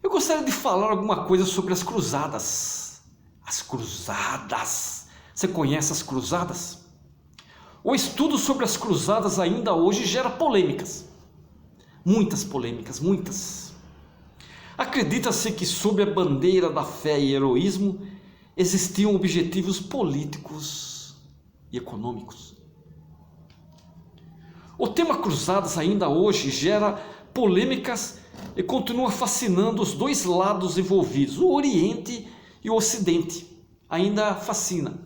Eu gostaria de falar alguma coisa sobre as cruzadas. As cruzadas. Você conhece as cruzadas? O estudo sobre as cruzadas ainda hoje gera polêmicas. Muitas polêmicas, muitas. Acredita-se que sob a bandeira da fé e heroísmo existiam objetivos políticos e econômicos. O tema cruzadas ainda hoje gera polêmicas e continua fascinando os dois lados envolvidos, o Oriente e o Ocidente. Ainda fascina.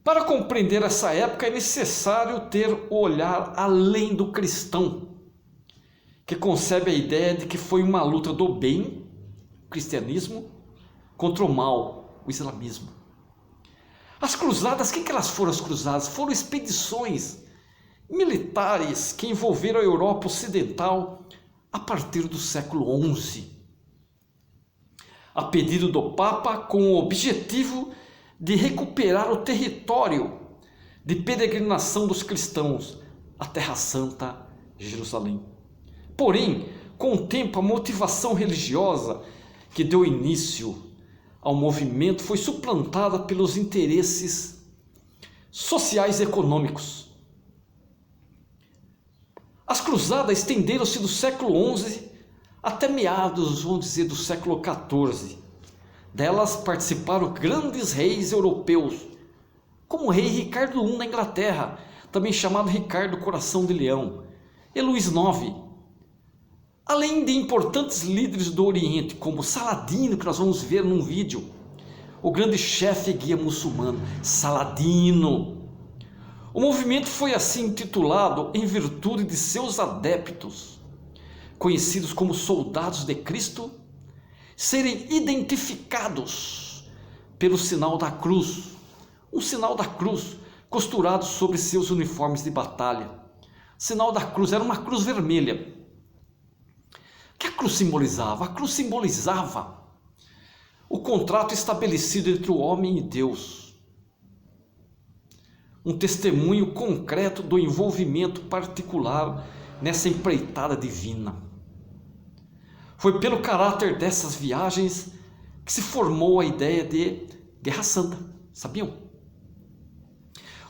Para compreender essa época é necessário ter o olhar além do cristão, que concebe a ideia de que foi uma luta do bem, o cristianismo, contra o mal, o islamismo. As cruzadas, o que elas foram as cruzadas? Foram expedições militares que envolveram a Europa Ocidental a partir do século XI. A pedido do Papa, com o objetivo de recuperar o território de peregrinação dos cristãos, a Terra Santa, Jerusalém. Porém, com o tempo, a motivação religiosa que deu início ao movimento foi suplantada pelos interesses sociais e econômicos. As cruzadas estenderam-se do século XI até meados, vamos dizer, do século XIV. Delas participaram grandes reis europeus, como o rei Ricardo I na Inglaterra, também chamado Ricardo Coração de Leão, e Luís IX. Além de importantes líderes do Oriente, como Saladino, que nós vamos ver num vídeo, o grande chefe e guia muçulmano, Saladino. O movimento foi assim intitulado em virtude de seus adeptos, conhecidos como soldados de Cristo, serem identificados pelo sinal da cruz, um sinal da cruz costurado sobre seus uniformes de batalha. O sinal da cruz era uma cruz vermelha. O que a cruz simbolizava? A cruz simbolizava o contrato estabelecido entre o homem e Deus. Um testemunho concreto do envolvimento particular nessa empreitada divina. Foi pelo caráter dessas viagens que se formou a ideia de Guerra Santa, sabiam?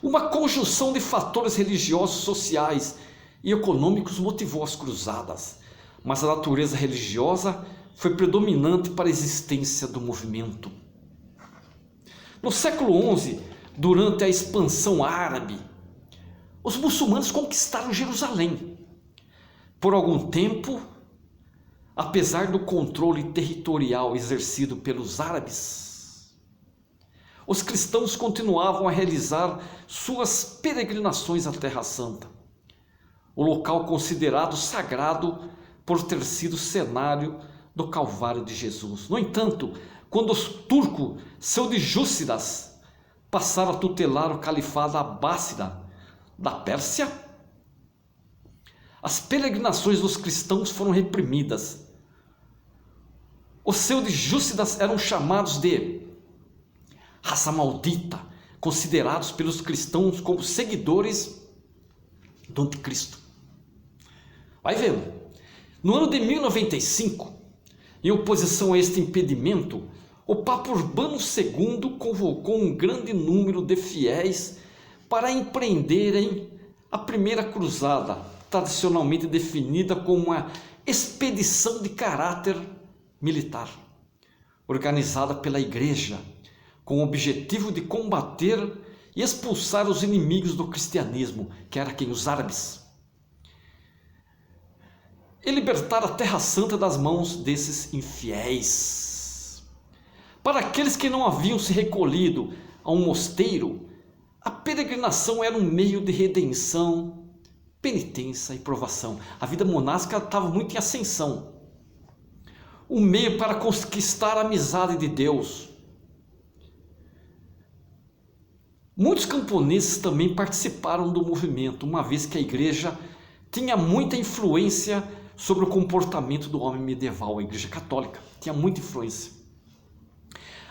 Uma conjunção de fatores religiosos, sociais e econômicos motivou as cruzadas, mas a natureza religiosa foi predominante para a existência do movimento. No século XI, durante a expansão árabe, os muçulmanos conquistaram Jerusalém. Por algum tempo, apesar do controle territorial exercido pelos árabes, os cristãos continuavam a realizar suas peregrinações à Terra Santa, o local considerado sagrado por ter sido cenário do Calvário de Jesus. No entanto, quando os turcos seljúcidas passaram a tutelar o califado abássida da Pérsia, as peregrinações dos cristãos foram reprimidas. Os seljúcidas eram chamados de raça maldita, considerados pelos cristãos como seguidores do anticristo. Vai vendo. No ano de 1095, em oposição a este impedimento, o Papa Urbano II convocou um grande número de fiéis para empreenderem a primeira cruzada, tradicionalmente definida como uma expedição de caráter militar, organizada pela Igreja, com o objetivo de combater e expulsar os inimigos do cristianismo, que era quem? Os árabes, e libertar a Terra Santa das mãos desses infiéis. Para aqueles que não haviam se recolhido a um mosteiro, a peregrinação era um meio de redenção, penitência e provação. A vida monástica estava muito em ascensão. Um meio para conquistar a amizade de Deus. Muitos camponeses também participaram do movimento, uma vez que a igreja tinha muita influência sobre o comportamento do homem medieval. A igreja católica tinha muita influência.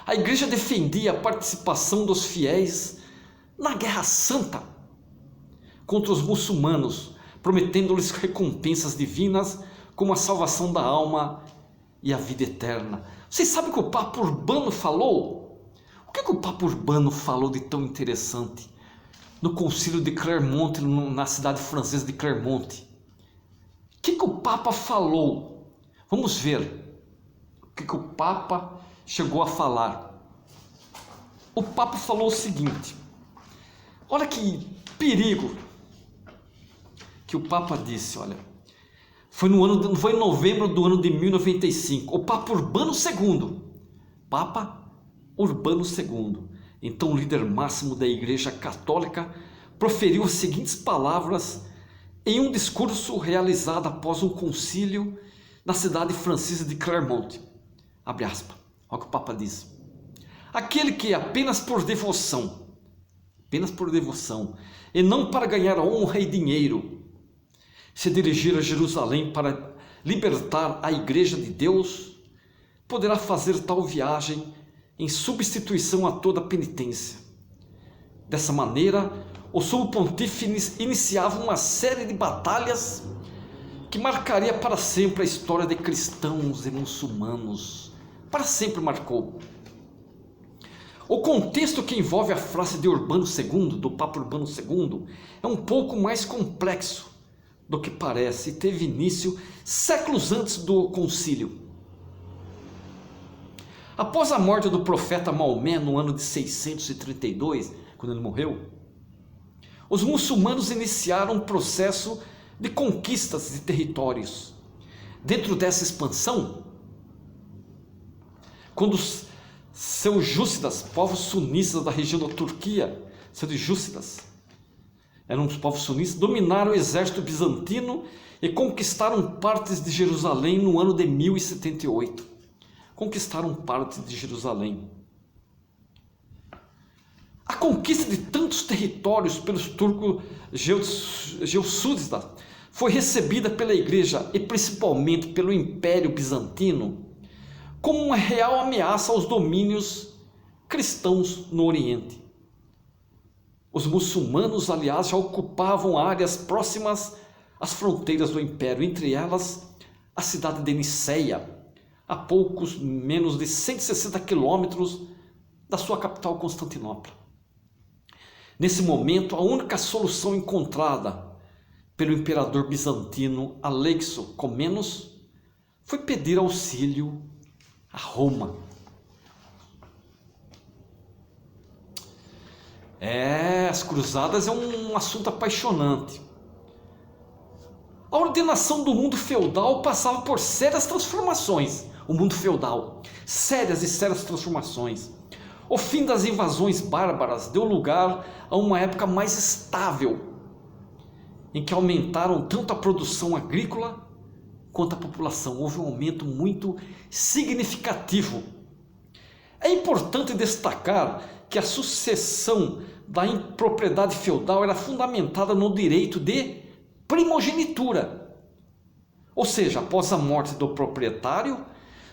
A igreja defendia a participação dos fiéis na Guerra Santa contra os muçulmanos, prometendo-lhes recompensas divinas como a salvação da alma e a vida eterna. Vocês sabem o que o Papa Urbano falou? O que o Papa Urbano falou de tão interessante no concílio de Clermont, na cidade francesa de Clermont? O que o Papa falou? Vamos ver o que o Papa chegou a falar. O Papa falou o seguinte: olha que perigo que o Papa disse, olha. Foi em novembro do ano de 1095. O Papa Urbano II, Papa Urbano II, então líder máximo da Igreja Católica, proferiu as seguintes palavras em um discurso realizado após um concílio na cidade francesa de Clermont. Abre aspas. Olha o que o Papa diz: aquele que apenas por devoção, e não para ganhar honra e dinheiro, se dirigir a Jerusalém para libertar a Igreja de Deus, poderá fazer tal viagem em substituição a toda penitência. Dessa maneira, o Sumo Pontífice iniciava uma série de batalhas que marcaria para sempre a história de cristãos e muçulmanos. Para sempre marcou. O contexto que envolve a frase de Urbano II, do Papa Urbano II, é um pouco mais complexo do que parece e teve início séculos antes do concílio. Após a morte do profeta Maomé no ano de 632, quando ele morreu, os muçulmanos iniciaram um processo de conquistas de territórios. Dentro dessa expansão, quando os seljúcidas, povos sunistas da região da Turquia, seljúcidas, eram os povos sunistas, dominaram o exército bizantino e conquistaram partes de Jerusalém no ano de 1078. Conquistaram parte de Jerusalém. A conquista de tantos territórios pelos turcos geossúditas foi recebida pela Igreja e principalmente pelo Império Bizantino como uma real ameaça aos domínios cristãos no Oriente. Os muçulmanos, aliás, já ocupavam áreas próximas às fronteiras do Império, entre elas a cidade de Niceia, a poucos menos de 160 quilômetros da sua capital Constantinopla. Nesse momento, a única solução encontrada pelo imperador bizantino Alexo Comnenus foi pedir auxílio a Roma. As cruzadas é um assunto apaixonante. A ordenação do mundo feudal passava por sérias transformações. O mundo feudal, sérias transformações. O fim das invasões bárbaras deu lugar a uma época mais estável, em que aumentaram tanto a produção agrícola quanto a população. Houve um aumento muito significativo. É importante destacar que a sucessão da propriedade feudal era fundamentada no direito de primogenitura. Ou seja, após a morte do proprietário,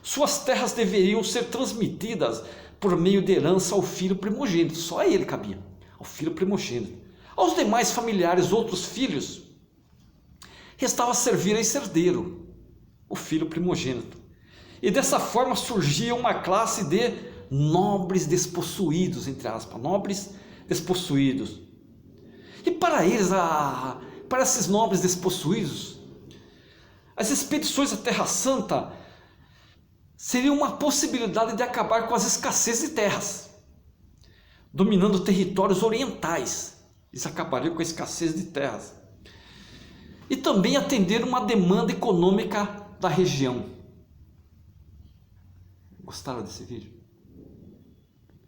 suas terras deveriam ser transmitidas por meio de herança ao filho primogênito. Só a ele cabia, ao filho primogênito. Aos demais familiares, outros filhos, restava servir a esse herdeiro, o filho primogênito. E dessa forma surgia uma classe de nobres despossuídos, entre aspas, nobres despossuídos. E para eles, para esses nobres despossuídos, as expedições à Terra Santa seriam uma possibilidade de acabar com as escassez de terras, dominando territórios orientais. Eles acabariam com a escassez de terras. E também atender uma demanda econômica da região. Gostaram desse vídeo?